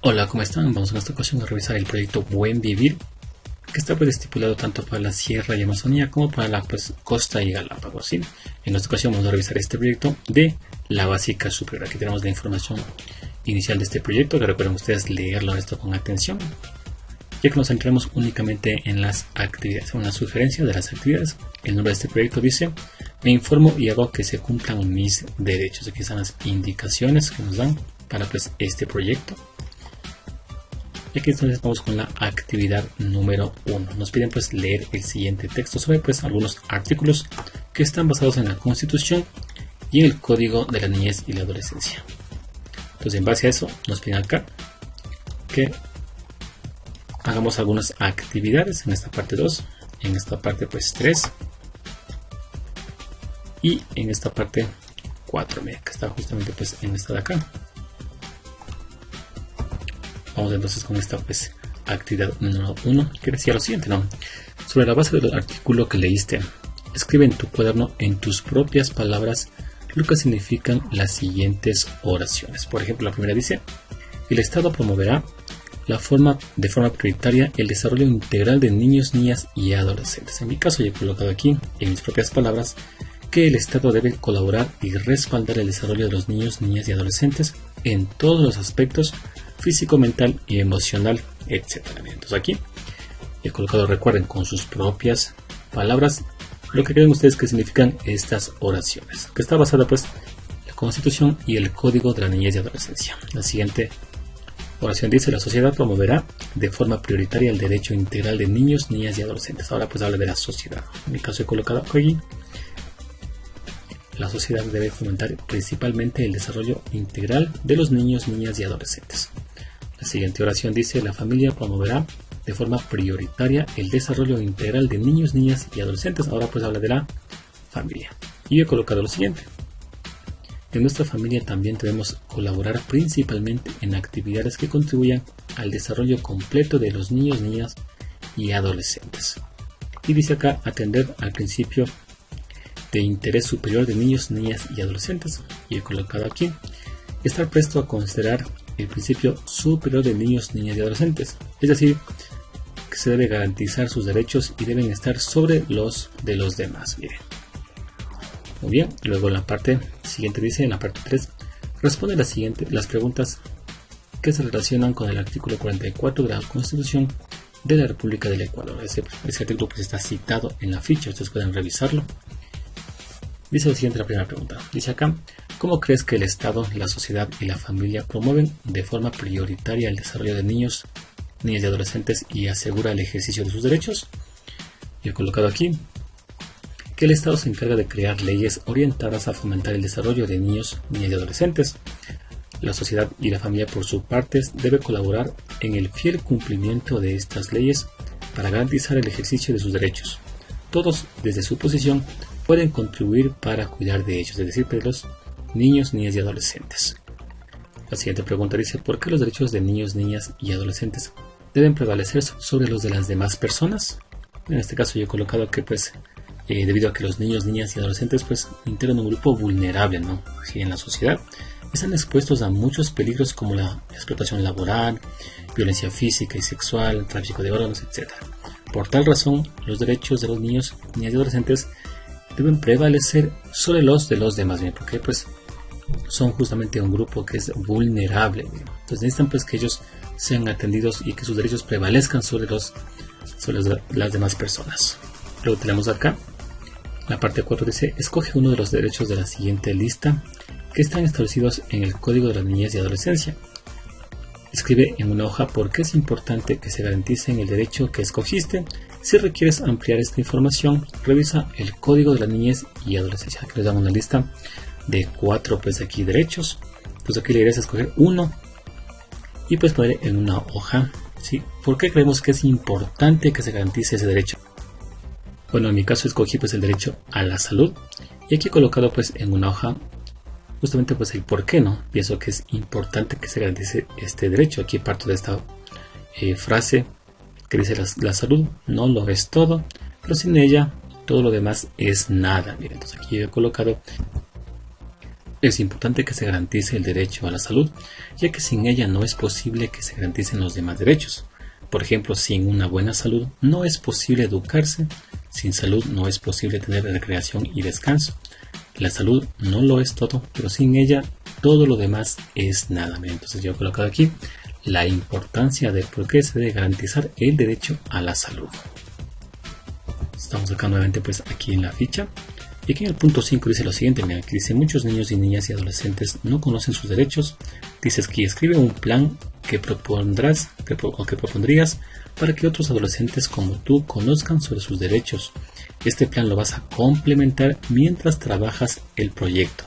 Hola, ¿cómo están? Vamos en esta ocasión a revisar el proyecto Buen Vivir, que está estipulado tanto para la Sierra y Amazonía como para la costa y Galápagos, ¿sí? En esta ocasión vamos a revisar este proyecto de la básica superior. Aquí tenemos la información inicial de este proyecto, que recuerden ustedes leerlo esto con atención, ya que nos centramos únicamente en las actividades. Una sugerencia de las actividades: el nombre de este proyecto dice: me informo y hago que se cumplan mis derechos. Aquí están las indicaciones que nos dan para este proyecto. Y aquí entonces vamos con la actividad número 1. Nos piden leer el siguiente texto sobre algunos artículos que están basados en la Constitución y en el Código de la Niñez y la Adolescencia. Entonces, en base a eso, nos piden acá que hagamos algunas actividades en esta parte 2, en esta parte 3 y en esta parte 4, mira, que está justamente en esta de acá. Vamos entonces con esta actividad número 1, que decía lo siguiente, ¿no? Sobre la base del artículo que leíste, escribe en tu cuaderno en tus propias palabras lo que significan las siguientes oraciones. Por ejemplo, la primera dice: el Estado promoverá de forma prioritaria el desarrollo integral de niños, niñas y adolescentes. En mi caso, yo he colocado aquí, en mis propias palabras, que el Estado debe colaborar y respaldar el desarrollo de los niños, niñas y adolescentes en todos los aspectos físico, mental y emocional, etc. Entonces aquí he colocado, recuerden, con sus propias palabras lo que creen ustedes que significan estas oraciones, que está basada en la Constitución y el Código de la Niñez y Adolescencia. La siguiente oración dice: la sociedad promoverá de forma prioritaria el derecho integral de niños, niñas y adolescentes. Ahora habla de la sociedad. En mi caso he colocado aquí: la sociedad debe fomentar principalmente el desarrollo integral de los niños, niñas y adolescentes. La siguiente oración dice: la familia promoverá de forma prioritaria el desarrollo integral de niños, niñas y adolescentes. Ahora habla de la familia. Y yo he colocado lo siguiente: en nuestra familia también debemos colaborar principalmente en actividades que contribuyan al desarrollo completo de los niños, niñas y adolescentes. Y dice acá: atender al principio de interés superior de niños, niñas y adolescentes. Y he colocado aquí: estar presto a considerar el principio superior de niños, niñas y adolescentes. Es decir, que se debe garantizar sus derechos y deben estar sobre los de los demás. Miren. Muy bien. Luego en la parte siguiente dice, en la parte 3, responde las preguntas que se relacionan con el artículo 44 de la Constitución de la República del Ecuador. Ese artículo está citado en la ficha, ustedes pueden revisarlo. Dice lo siguiente la primera pregunta. Dice acá: ¿cómo crees que el Estado, la sociedad y la familia promueven de forma prioritaria el desarrollo de niños, niñas y adolescentes y asegura el ejercicio de sus derechos? Yo he colocado aquí que el Estado se encarga de crear leyes orientadas a fomentar el desarrollo de niños, niñas y adolescentes. La sociedad y la familia, por su parte, debe colaborar en el fiel cumplimiento de estas leyes para garantizar el ejercicio de sus derechos. Todos, desde su posición, pueden contribuir para cuidar de ellos, es decir, de los niños, niñas y adolescentes. La siguiente pregunta dice: ¿por qué los derechos de niños, niñas y adolescentes deben prevalecer sobre los de las demás personas? En este caso yo he colocado que debido a que los niños, niñas y adolescentes integran un grupo vulnerable, ¿no? Sí, en la sociedad están expuestos a muchos peligros como la explotación laboral, violencia física y sexual, tráfico de órganos, etc. Por tal razón, los derechos de los niños, niñas y adolescentes deben prevalecer sobre los de los demás, ¿bien? Porque son justamente un grupo que es vulnerable, ¿bien? Entonces necesitan que ellos sean atendidos y que sus derechos prevalezcan sobre las demás personas. Luego tenemos acá la parte 4, dice: escoge uno de los derechos de la siguiente lista que están establecidos en el Código de la Niñez y Adolescencia. Escribe en una hoja por qué es importante que se garantice el derecho que escogiste. Si requieres ampliar esta información, revisa el Código de la Niñez y Adolescencia. Aquí les damos una lista de 4 aquí derechos. Pues aquí le irás a escoger uno y poner en una hoja, ¿sí? ¿Por qué creemos que es importante que se garantice ese derecho? Bueno, en mi caso escogí el derecho a la salud, y aquí he colocado en una hoja justamente el por qué, ¿no? Pienso que es importante que se garantice este derecho. Aquí parto de esta frase que dice: la salud no lo es todo, pero sin ella todo lo demás es nada. Miren, entonces aquí he colocado Es importante que se garantice el derecho a la salud, ya que sin ella no es posible que se garanticen los demás derechos. Por ejemplo, sin una buena salud no es posible educarse, sin salud no es posible tener recreación y descanso. La salud no lo es todo, pero sin ella todo lo demás es nada. Entonces yo he colocado aquí la importancia de por qué se debe garantizar el derecho a la salud. Estamos acá nuevamente pues aquí en la ficha. Y aquí en el punto 5 dice lo siguiente, mira, aquí dice: muchos niños y niñas y adolescentes no conocen sus derechos. Dices que escribe un plan que propondrías para que otros adolescentes como tú conozcan sobre sus derechos. Este plan lo vas a complementar mientras trabajas el proyecto.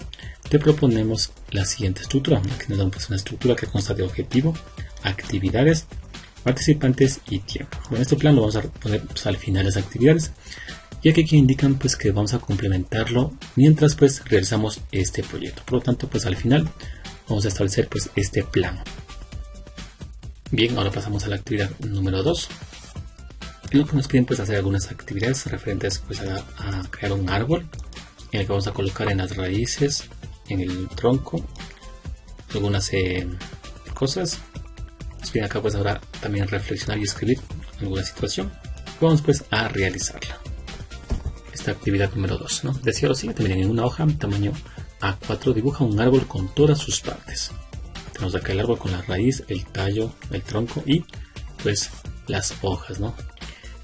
Te proponemos la siguiente estructura. Aquí nos damos una estructura que consta de objetivo, actividades, participantes y tiempo. Bueno, este plan lo vamos a poner pues, al final de las actividades, ya que aquí indican pues que vamos a complementarlo mientras pues realizamos este proyecto. Por lo tanto, pues al final vamos a establecer pues este plan. Bien, ahora pasamos a la actividad número 2. En lo que nos piden pues hacer algunas actividades referentes pues a crear un árbol en el que vamos a colocar en las raíces, en el tronco, algunas cosas. Nos piden acá pues ahora también reflexionar y escribir alguna situación. Vamos pues a realizarla. Esta actividad número 2, ¿no? Decía lo siguiente: miren, en una hoja tamaño A4 dibuja un árbol con todas sus partes. Tenemos acá el árbol con la raíz, el tallo, el tronco y pues las hojas, ¿no?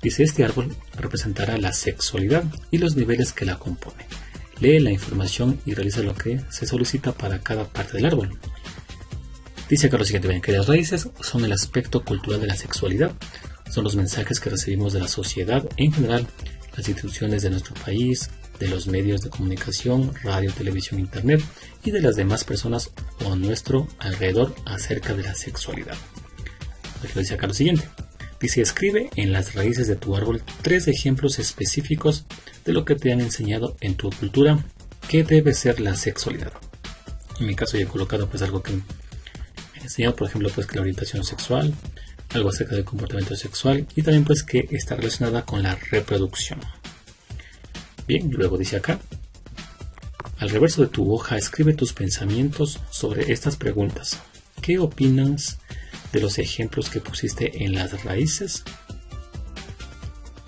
Dice: este árbol representará la sexualidad y los niveles que la componen. Lee la información y realiza lo que se solicita para cada parte del árbol. Dice acá lo siguiente, ven, que las raíces son el aspecto cultural de la sexualidad. Son los mensajes que recibimos de la sociedad en general, las instituciones de nuestro país, de los medios de comunicación, radio, televisión, internet y de las demás personas o a nuestro alrededor acerca de la sexualidad. Aquí lo dice acá lo siguiente. Dice: escribe en las raíces de tu árbol 3 ejemplos específicos de lo que te han enseñado en tu cultura que debe ser la sexualidad. En mi caso yo he colocado pues algo que me han enseñado, por ejemplo pues que la orientación sexual, algo acerca del comportamiento sexual y también pues que está relacionada con la reproducción. Bien, luego dice acá: al reverso de tu hoja escribe tus pensamientos sobre estas preguntas. ¿Qué opinas de los ejemplos que pusiste en las raíces?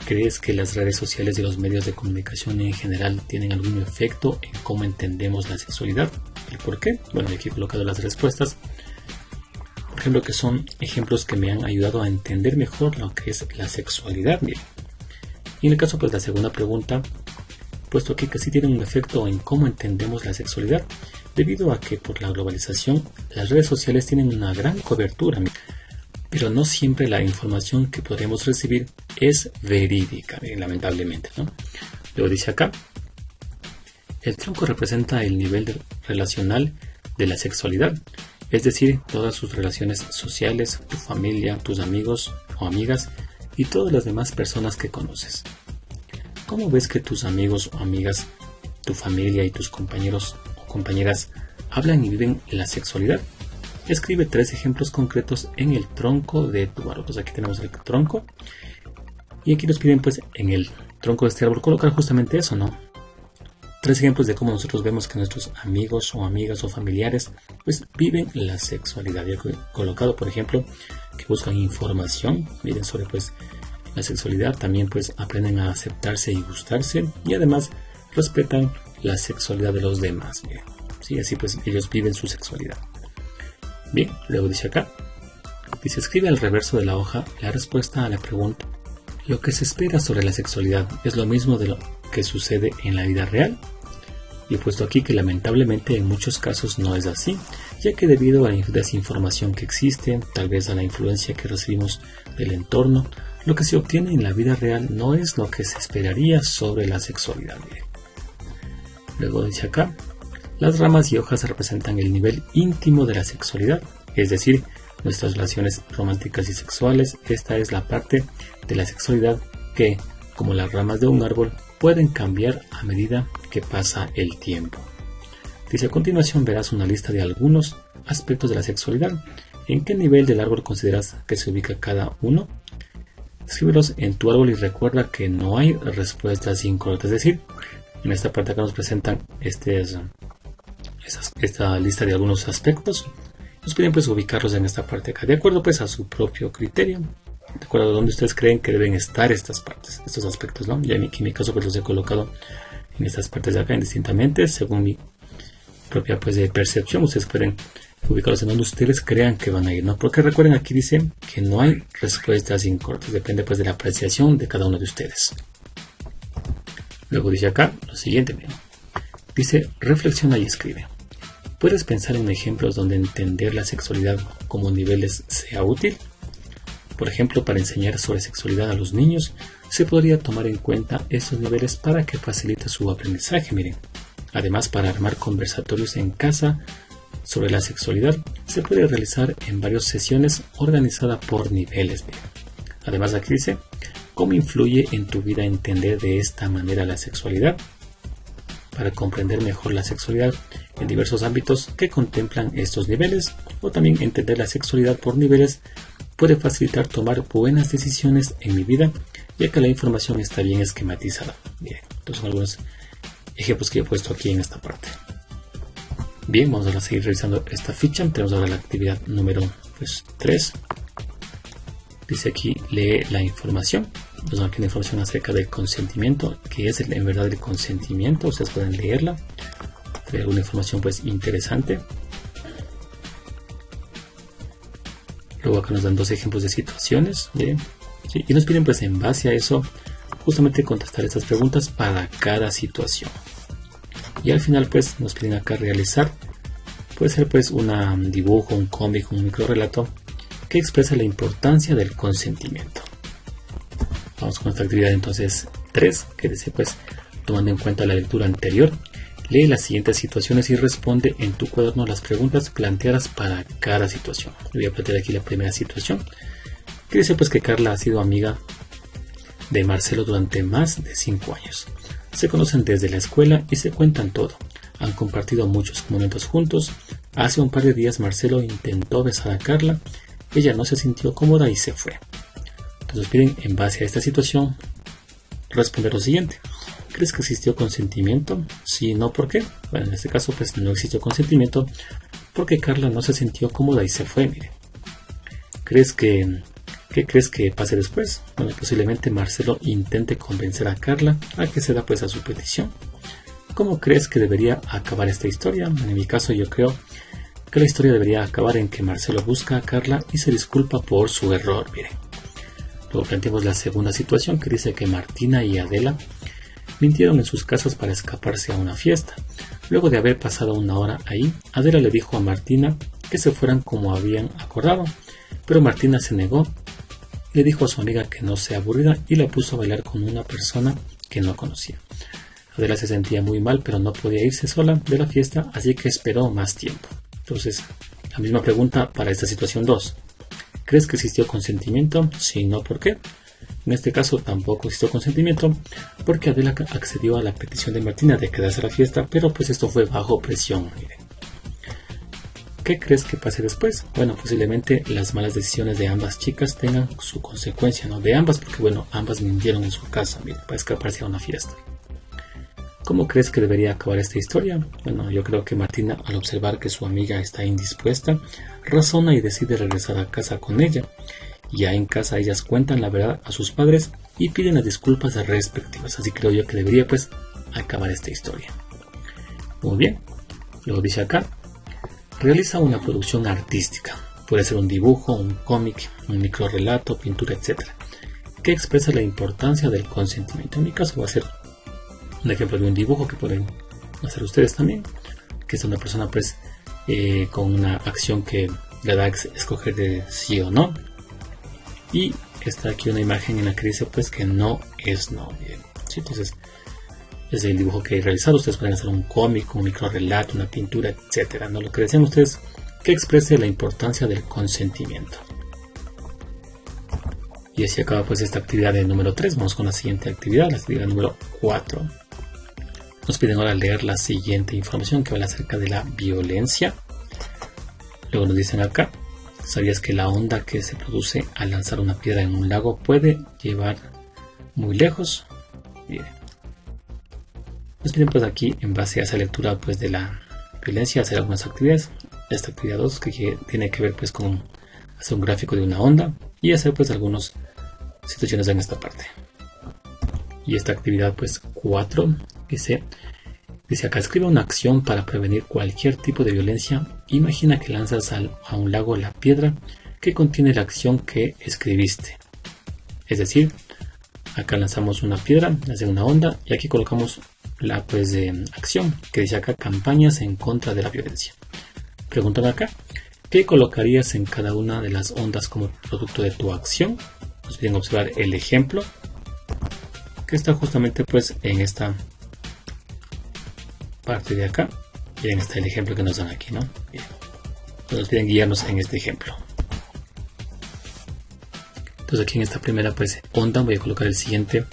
¿Crees que las redes sociales y los medios de comunicación en general tienen algún efecto en cómo entendemos la sexualidad? ¿El por qué? Bueno, aquí he colocado las respuestas. Por ejemplo, que son ejemplos que me han ayudado a entender mejor lo que es la sexualidad. Bien. Y en el caso pues la segunda pregunta, puesto aquí que sí tiene un efecto en cómo entendemos la sexualidad, debido a que por la globalización las redes sociales tienen una gran cobertura, pero no siempre la información que podemos recibir es verídica, lamentablemente, ¿no? Luego dice acá: el tronco representa el nivel relacional de la sexualidad, es decir, todas sus relaciones sociales, tu familia, tus amigos o amigas y todas las demás personas que conoces. ¿Cómo ves que tus amigos o amigas, tu familia y tus compañeros o compañeras hablan y viven la sexualidad? Escribe 3 ejemplos concretos en el tronco de tu árbol. Pues aquí tenemos el tronco y aquí nos piden pues en el tronco de este árbol colocar justamente eso, ¿no? 3 ejemplos de cómo nosotros vemos que nuestros amigos o amigas o familiares pues viven la sexualidad. Yo he colocado, por ejemplo, que buscan información, miren, sobre pues la sexualidad, también pues aprenden a aceptarse y gustarse y además respetan la sexualidad de los demás. Bien, ¿sí? Así pues ellos viven su sexualidad. Bien, luego dice acá, dice: escribe al reverso de la hoja la respuesta a la pregunta: ¿lo que se espera sobre la sexualidad es lo mismo de lo que sucede en la vida real? Y he puesto aquí que lamentablemente en muchos casos no es así, ya que debido a la desinformación que existe, tal vez a la influencia que recibimos del entorno, lo que se obtiene en la vida real no es lo que se esperaría sobre la sexualidad. Luego dice acá: las ramas y hojas representan el nivel íntimo de la sexualidad, es decir, nuestras relaciones románticas y sexuales. Esta es la parte de la sexualidad que, como las ramas de un árbol, pueden cambiar a medida que pasa el tiempo. Dice: a continuación verás una lista de algunos aspectos de la sexualidad. ¿En qué nivel del árbol consideras que se ubica cada uno? Escríbelos en tu árbol y recuerda que no hay respuestas incorrectas. Es decir, en esta parte acá nos presentan este esta lista de algunos aspectos. Nos piden pues ubicarlos en esta parte acá, de acuerdo pues a su propio criterio, de acuerdo a donde ustedes creen que deben estar estas partes, estos aspectos, ¿no? Ya en mi caso pues los he colocado en estas partes de acá indistintamente, según mi propia pues de percepción. Ustedes pueden ubicarlos en donde ustedes crean que van a ir, ¿no? Porque recuerden, aquí dice que no hay respuestas incorrectas, depende pues de la apreciación de cada uno de ustedes. Luego dice acá lo siguiente, miren. Dice, reflexiona y escribe. ¿Puedes pensar en ejemplos donde entender la sexualidad como niveles sea útil? Por ejemplo, para enseñar sobre sexualidad a los niños, se podría tomar en cuenta estos niveles para que facilite su aprendizaje, miren. Además, para armar conversatorios en casa sobre la sexualidad, se puede realizar en varias sesiones organizadas por niveles, miren. Además, aquí dice, ¿cómo influye en tu vida entender de esta manera la sexualidad? Para comprender mejor la sexualidad en diversos ámbitos que contemplan estos niveles, o también entender la sexualidad por niveles puede facilitar tomar buenas decisiones en mi vida, ya que la información está bien esquematizada. Bien, estos son algunos ejemplos que he puesto aquí en esta parte. Bien, vamos a seguir revisando esta ficha. Tenemos ahora la actividad número 3. Dice aquí, lee la información. Nos dan aquí una información acerca del consentimiento, que es en verdad el consentimiento. Ustedes pueden leerla. Hay alguna información pues interesante. Luego acá nos dan 2 ejemplos de situaciones. Bien. Sí, y nos piden pues en base a eso justamente contestar estas preguntas para cada situación. Y al final pues nos piden acá realizar, puede ser pues un dibujo, un cómic, un microrelato que expresa la importancia del consentimiento. Vamos con esta actividad entonces 3, que dice pues, tomando en cuenta la lectura anterior, lee las siguientes situaciones y responde en tu cuaderno las preguntas planteadas para cada situación. Voy a plantear aquí la primera situación, que dice pues que Carla ha sido amiga de Marcelo durante más de 5 años. Se conocen desde la escuela y se cuentan todo. Han compartido muchos momentos juntos. Hace un par de días Marcelo intentó besar a Carla. Ella no se sintió cómoda y se fue. Entonces piden, en base a esta situación, responder lo siguiente. ¿Crees que existió consentimiento? Si no, ¿por qué? Bueno, en este caso pues no existió consentimiento porque Carla no se sintió cómoda y se fue. Mire. ¿Qué crees que pase después? Bueno, posiblemente Marcelo intente convencer a Carla a que ceda pues a su petición. ¿Cómo crees que debería acabar esta historia? En mi caso yo creo que la historia debería acabar en que Marcelo busca a Carla y se disculpa por su error. Miren. Luego planteamos la segunda situación, que dice que Martina y Adela mintieron en sus casas para escaparse a una fiesta. Luego de haber pasado una hora ahí, Adela le dijo a Martina que se fueran como habían acordado, pero Martina se negó. Le dijo a su amiga que no sea aburrida y la puso a bailar con una persona que no conocía. Adela se sentía muy mal, pero no podía irse sola de la fiesta, así que esperó más tiempo. Entonces, la misma pregunta para esta situación 2. ¿Crees que existió consentimiento? Si no, ¿por qué? En este caso tampoco existió consentimiento porque Adela accedió a la petición de Martina de quedarse a la fiesta, pero pues esto fue bajo presión. Miren. ¿Qué crees que pase después? Bueno, posiblemente las malas decisiones de ambas chicas tengan su consecuencia, ¿no? De ambas, porque bueno, ambas mintieron en su casa, miren, para escaparse a una fiesta. ¿Cómo crees que debería acabar esta historia? Bueno, yo creo que Martina, al observar que su amiga está indispuesta, razona y decide regresar a casa con ella. Ya en casa ellas cuentan la verdad a sus padres y piden las disculpas respectivas. Así creo yo que debería pues acabar esta historia. Muy bien. Luego dice acá, realiza una producción artística. Puede ser un dibujo, un cómic, un microrelato, pintura, etc. Que expresa la importancia del consentimiento. En mi caso va a ser un ejemplo de un dibujo que pueden hacer ustedes también, que es una persona pues con una acción que le da a escoger de sí o no, y está aquí una imagen en la que dice pues que no es no. Bien, ¿sí? Entonces es el dibujo que he realizado. Ustedes pueden hacer un cómic, un microrelato, una pintura, etcétera, ¿no? Lo que decían ustedes, que exprese la importancia del consentimiento. Y así acaba pues esta actividad de número 3. Vamos con la siguiente actividad, la actividad número 4. Nos piden ahora leer la siguiente información que habla acerca de la violencia. Luego nos dicen acá, ¿sabías que la onda que se produce al lanzar una piedra en un lago puede llevar muy lejos? Bien. Nos piden pues aquí, en base a esa lectura pues de la violencia, hacer algunas actividades. Esta actividad 2 que tiene que ver pues con hacer un gráfico de una onda y hacer pues algunas situaciones en esta parte. Y esta actividad pues 4 dice acá: escribe una acción para prevenir cualquier tipo de violencia. Imagina que lanzas a un lago la piedra que contiene la acción que escribiste. Es decir, acá lanzamos una piedra, hace una onda y aquí colocamos la pues acción que dice acá: campañas en contra de la violencia. Preguntan acá: ¿qué colocarías en cada una de las ondas como producto de tu acción? Nos piden observar el ejemplo que está justamente pues en esta parte de acá. Bien, está el ejemplo que nos dan aquí, ¿no? Bien. Nos piden guiarnos en este ejemplo. Entonces aquí en esta primera pues onda voy a colocar el siguiente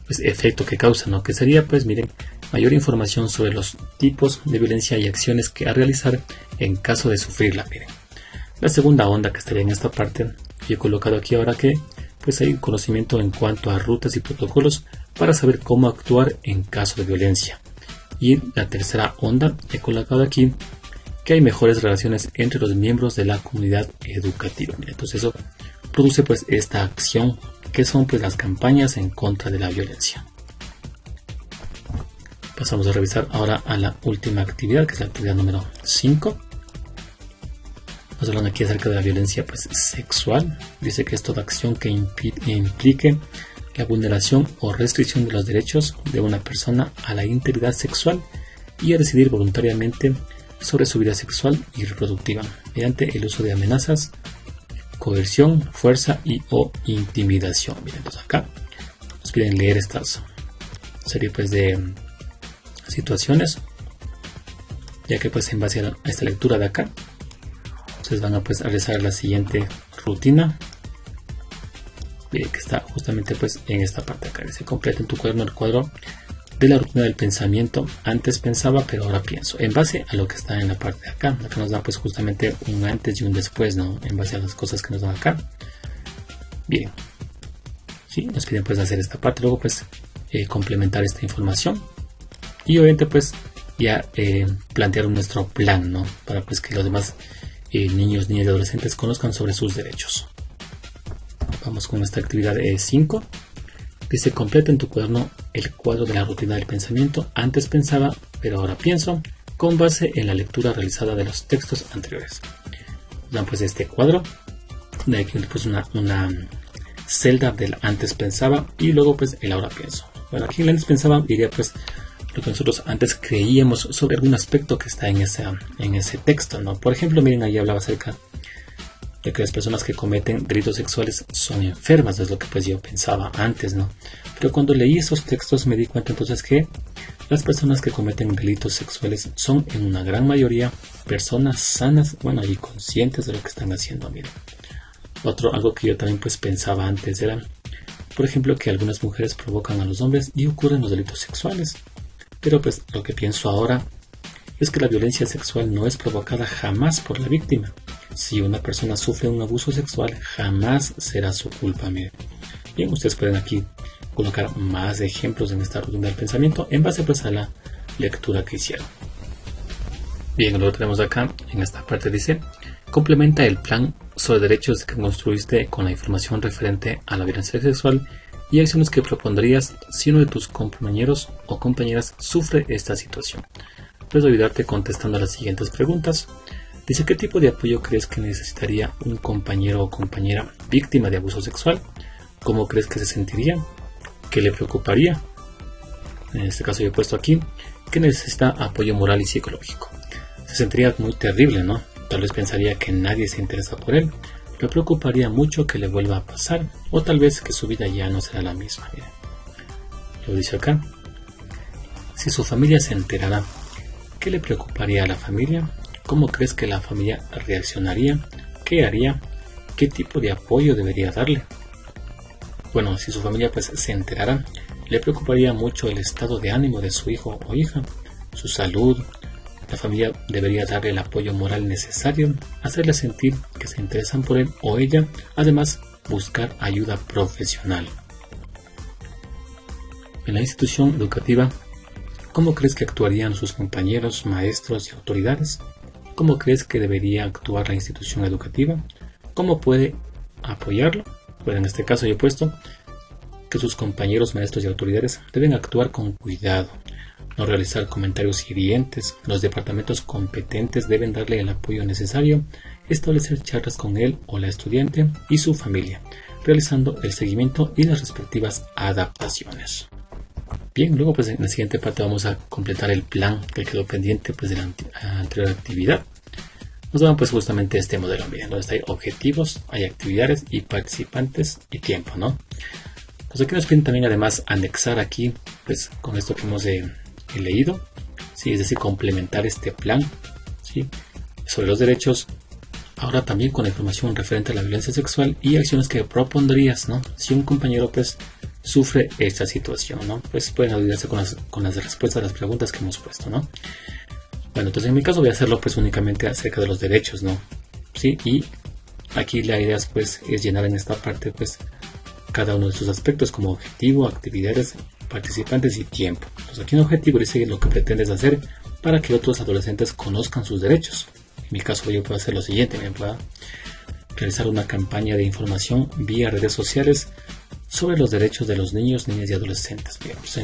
pues efecto que causa, ¿no? Que sería pues, miren, mayor información sobre los tipos de violencia y acciones que a realizar en caso de sufrirla. Miren, la segunda onda que estaría en esta parte, yo he colocado aquí ahora que pues hay conocimiento en cuanto a rutas y protocolos para saber cómo actuar en caso de violencia. Y la tercera onda he colocado aquí que hay mejores relaciones entre los miembros de la comunidad educativa. Miren, entonces eso produce pues esta acción que son pues las campañas en contra de la violencia. Pasamos a revisar ahora a la última actividad, que es la actividad número 5. Nos hablan aquí acerca de la violencia pues sexual. Dice que es toda acción que implique la vulneración o restricción de los derechos de una persona a la integridad sexual y a decidir voluntariamente sobre su vida sexual y reproductiva mediante el uso de amenazas, coerción, fuerza y o intimidación. Miren, entonces acá nos piden leer estas serie pues de situaciones, ya que pues en base a esta lectura de acá ustedes van a pues a realizar la siguiente rutina que está justamente pues en esta parte acá. Dice: completa en tu cuaderno el cuadro de la rutina del pensamiento. Antes pensaba, pero ahora pienso. En base a lo que está en la parte de acá. Acá nos da pues justamente un antes y un después, ¿no? En base a las cosas que nos dan acá. Bien. Sí, nos piden pues hacer esta parte. Luego pues complementar esta información. Y obviamente pues ya plantear nuestro plan, ¿no? Para pues que los demás niños, niñas y adolescentes conozcan sobre sus derechos. Vamos con esta actividad 5. Dice: completa en tu cuaderno el cuadro de la rutina del pensamiento. Antes pensaba, pero ahora pienso, con base en la lectura realizada de los textos anteriores. Dan pues este cuadro. De aquí pues una celda del antes pensaba y luego pues el ahora pienso. Bueno, aquí el antes pensaba diría pues lo que nosotros antes creíamos sobre algún aspecto que está en ese texto, ¿no? Por ejemplo, miren, ahí hablaba acerca de que las personas que cometen delitos sexuales son enfermas, es lo que pues yo pensaba antes, ¿no? Pero cuando leí esos textos me di cuenta entonces que las personas que cometen delitos sexuales son en una gran mayoría personas sanas, bueno, y conscientes de lo que están haciendo. Miren, algo que yo también pues pensaba antes era, por ejemplo, que algunas mujeres provocan a los hombres y ocurren los delitos sexuales. Pero pues lo que pienso ahora es que la violencia sexual no es provocada jamás por la víctima. Si una persona sufre un abuso sexual, jamás será su culpa. Miren. Bien, ustedes pueden aquí colocar más ejemplos en esta rutina del pensamiento en base pues a la lectura que hicieron. Bien, lo tenemos acá en esta parte. Dice: complementa el plan sobre derechos que construiste con la información referente a la violencia sexual y acciones que propondrías si uno de tus compañeros o compañeras sufre esta situación. Puedes ayudarte contestando a las siguientes preguntas. Dice: ¿qué tipo de apoyo crees que necesitaría un compañero o compañera víctima de abuso sexual? ¿Cómo crees que se sentiría? ¿Qué le preocuparía? En este caso yo he puesto aquí que necesita apoyo moral y psicológico. Se sentiría muy terrible, ¿no? Tal vez pensaría que nadie se interesa por él. Le preocuparía mucho que le vuelva a pasar, o tal vez que su vida ya no será la misma. Miren. Lo dice acá. Si su familia se enterara, ¿qué le preocuparía a la familia? ¿Cómo crees que la familia reaccionaría? ¿Qué haría? ¿Qué tipo de apoyo debería darle? Bueno, si su familia pues se enterara, le preocuparía mucho el estado de ánimo de su hijo o hija, su salud. La familia debería darle el apoyo moral necesario, hacerle sentir que se interesan por él o ella, además buscar ayuda profesional. En la institución educativa, ¿Cómo crees que actuarían sus compañeros, maestros y autoridades? ¿Cómo crees que debería actuar la institución educativa? ¿Cómo puede apoyarlo? Bueno, en este caso yo he puesto que sus compañeros, maestros y autoridades deben actuar con cuidado, no realizar comentarios hirientes. Los departamentos competentes deben darle el apoyo necesario, establecer charlas con él o la estudiante y su familia, realizando el seguimiento y las respectivas adaptaciones. Bien, luego pues en la siguiente parte vamos a completar el plan que quedó pendiente pues de la anterior actividad. Nos dan pues justamente este modelo, miren, donde hay objetivos, hay actividades y participantes y tiempo, ¿no? Pues aquí nos piden también además anexar aquí, pues con esto que hemos leído, ¿sí? Es decir, complementar este plan, ¿sí? Sobre los derechos, ahora también con la información referente a la violencia sexual y acciones que propondrías, ¿no? Si un compañero pues sufre esta situación, ¿no? Pues pueden ayudarse con las respuestas a las preguntas que hemos puesto, ¿no? Bueno, entonces en mi caso voy a hacerlo pues únicamente acerca de los derechos, ¿no? Sí, y aquí la idea pues es llenar en esta parte pues cada uno de sus aspectos como objetivo, actividades, participantes y tiempo. Entonces aquí en objetivo dice lo que pretendes hacer para que otros adolescentes conozcan sus derechos. En mi caso yo puedo hacer lo siguiente, me puedo realizar una campaña de información vía redes sociales sobre los derechos de los niños, niñas y adolescentes. Bien, pues,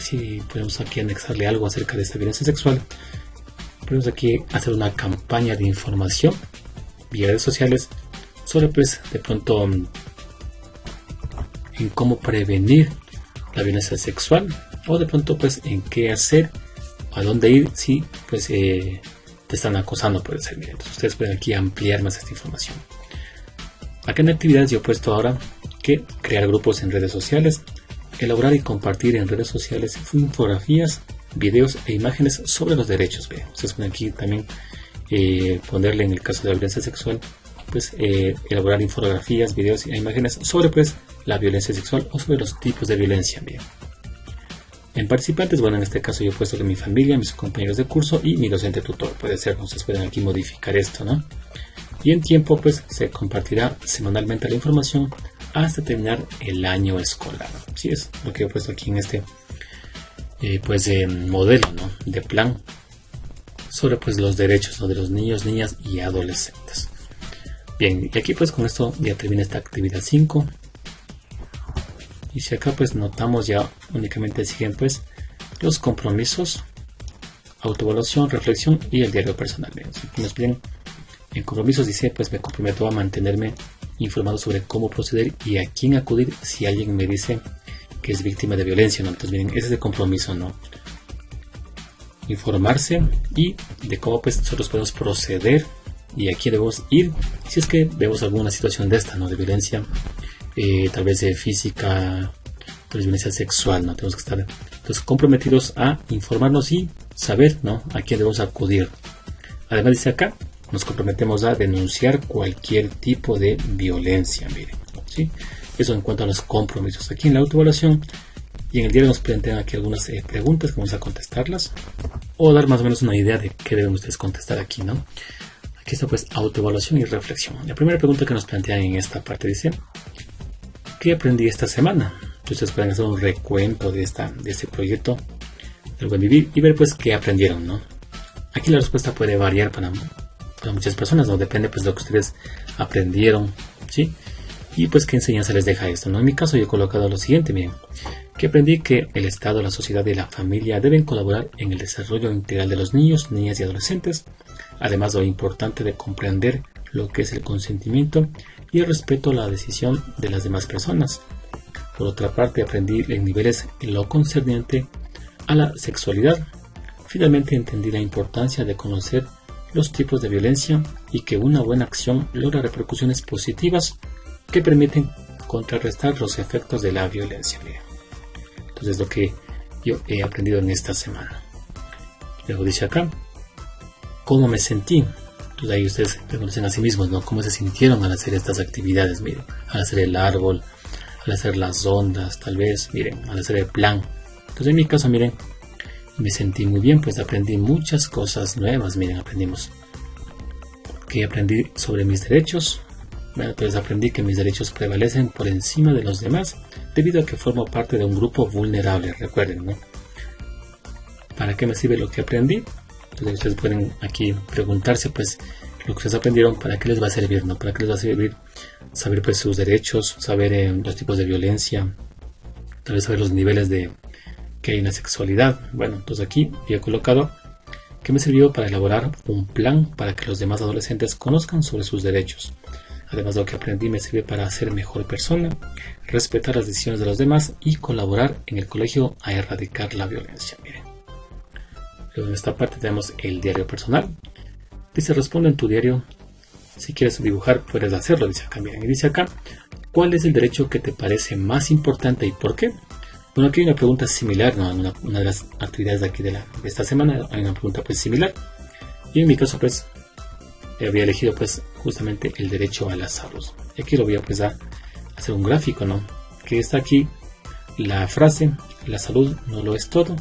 si podemos aquí anexarle algo acerca de esta violencia sexual, podemos aquí hacer una campaña de información vía redes sociales sobre pues de pronto en cómo prevenir la violencia sexual o de pronto pues en qué hacer, a dónde ir si pues te están acosando, puede ser. Miren, entonces ustedes pueden aquí ampliar más esta información. Acá en actividades yo he puesto ahora que crear grupos en redes sociales, elaborar y compartir en redes sociales infografías, videos e imágenes sobre los derechos. Bien, ustedes pueden aquí también ponerle en el caso de la violencia sexual pues elaborar infografías, videos e imágenes sobre pues la violencia sexual o sobre los tipos de violencia. Bien. En participantes, bueno, en este caso yo he puesto que mi familia, mis compañeros de curso y mi docente tutor. Puede ser, entonces pueden aquí modificar esto, ¿no? Y en tiempo pues se compartirá semanalmente la información hasta terminar el año escolar. Así es lo que he puesto aquí en este modelo, ¿no? De plan sobre pues los derechos, ¿no? De los niños, niñas y adolescentes. Bien, y aquí pues con esto ya termina esta actividad 5. Y si acá pues notamos ya únicamente siguen pues los compromisos, autoevaluación, reflexión y el diario personal. Bien, aquí nos piden en compromisos, dice pues me comprometo a mantenerme informado sobre cómo proceder y a quién acudir si alguien me dice que es víctima de violencia, ¿no? Entonces miren, ese es el compromiso, ¿no? Informarse y de cómo pues nosotros podemos proceder y a quién debemos ir si es que vemos alguna situación de esta, ¿no? De violencia, tal vez de física, tal vez violencia sexual, ¿no? Tenemos que estar entonces comprometidos a informarnos y saber, ¿no? A quién debemos acudir. Además dice acá, nos comprometemos a denunciar cualquier tipo de violencia, miren, ¿sí? Eso en cuanto a los compromisos. Aquí en la autoevaluación y en el diario nos plantean aquí algunas preguntas que vamos a contestarlas o dar más o menos una idea de qué deben ustedes contestar aquí, ¿no? Aquí está pues autoevaluación y reflexión. La primera pregunta que nos plantean en esta parte dice, ¿qué aprendí esta semana? Ustedes pueden hacer un recuento de este proyecto del buen vivir y ver pues qué aprendieron, ¿no? Aquí la respuesta puede variar para muchas personas, ¿no? Depende pues de lo que ustedes aprendieron, ¿sí? Y pues qué enseñanza les deja esto, ¿no? En mi caso yo he colocado lo siguiente, miren, que aprendí que el Estado, la sociedad y la familia deben colaborar en el desarrollo integral de los niños, niñas y adolescentes, además de lo importante de comprender lo que es el consentimiento y el respeto a la decisión de las demás personas. Por otra parte, aprendí en niveles en lo concerniente a la sexualidad. Finalmente entendí la importancia de conocer los tipos de violencia y que una buena acción logra repercusiones positivas que permiten contrarrestar los efectos de la violencia. Entonces lo que yo he aprendido en esta semana. Luego dice acá, ¿cómo me sentí? Entonces ahí ustedes reconocen a sí mismos, ¿no? ¿Cómo se sintieron al hacer estas actividades? Miren, al hacer el árbol, al hacer las ondas, tal vez, miren, al hacer el plan. Entonces en mi caso, miren, me sentí muy bien, pues aprendí muchas cosas nuevas. Miren, aprendí sobre mis derechos. Bueno, pues aprendí que mis derechos prevalecen por encima de los demás debido a que formo parte de un grupo vulnerable, recuerden, ¿no? ¿Para qué me sirve lo que aprendí? Entonces ustedes pueden aquí preguntarse pues lo que ustedes aprendieron, ¿para qué les va a servir? ¿No? ¿Para qué les va a servir saber pues sus derechos, saber los tipos de violencia, tal vez saber los niveles que hay en la sexualidad? Bueno, entonces aquí yo he colocado que me sirvió para elaborar un plan para que los demás adolescentes conozcan sobre sus derechos. Además de lo que aprendí, me sirve para ser mejor persona, respetar las decisiones de los demás y colaborar en el colegio a erradicar la violencia. Miren. Luego en esta parte tenemos el diario personal. Dice, responde en tu diario. Si quieres dibujar, puedes hacerlo, dice acá. Miren, y dice acá, ¿cuál es el derecho que te parece más importante y por qué? Bueno, aquí hay una pregunta similar, ¿no? Una de las actividades de aquí de esta semana, hay una pregunta pues similar. Y en mi caso, pues, había elegido pues justamente el derecho a la salud. Y aquí lo voy a pues a hacer un gráfico, ¿no? Que está aquí la frase, la salud no lo es todo,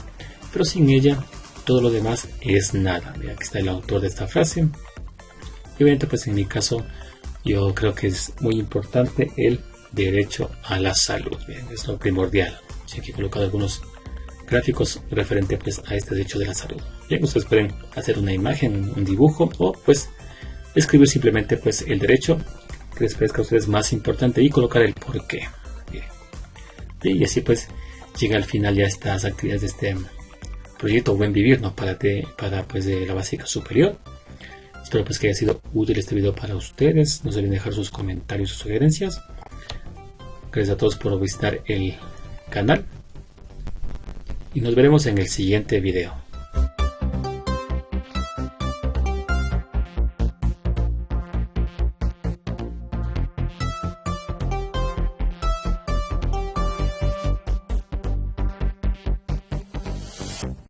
pero sin ella todo lo demás es nada. Mira, aquí está el autor de esta frase. Y obviamente pues en mi caso yo creo que es muy importante el derecho a la salud. Bien, es lo primordial. Sí, aquí he colocado algunos gráficos referente pues a este derecho de la salud. Bien, ustedes pueden hacer una imagen, un dibujo o pues escribir simplemente pues el derecho que les parezca a ustedes más importante y colocar el por qué. Bien. Y así pues llega al final ya estas actividades de este proyecto Buen Vivir, ¿no? para pues de la básica superior. Espero pues que haya sido útil este video para ustedes. No se olviden dejar sus comentarios o sugerencias. Gracias a todos por visitar el canal y nos veremos en el siguiente video.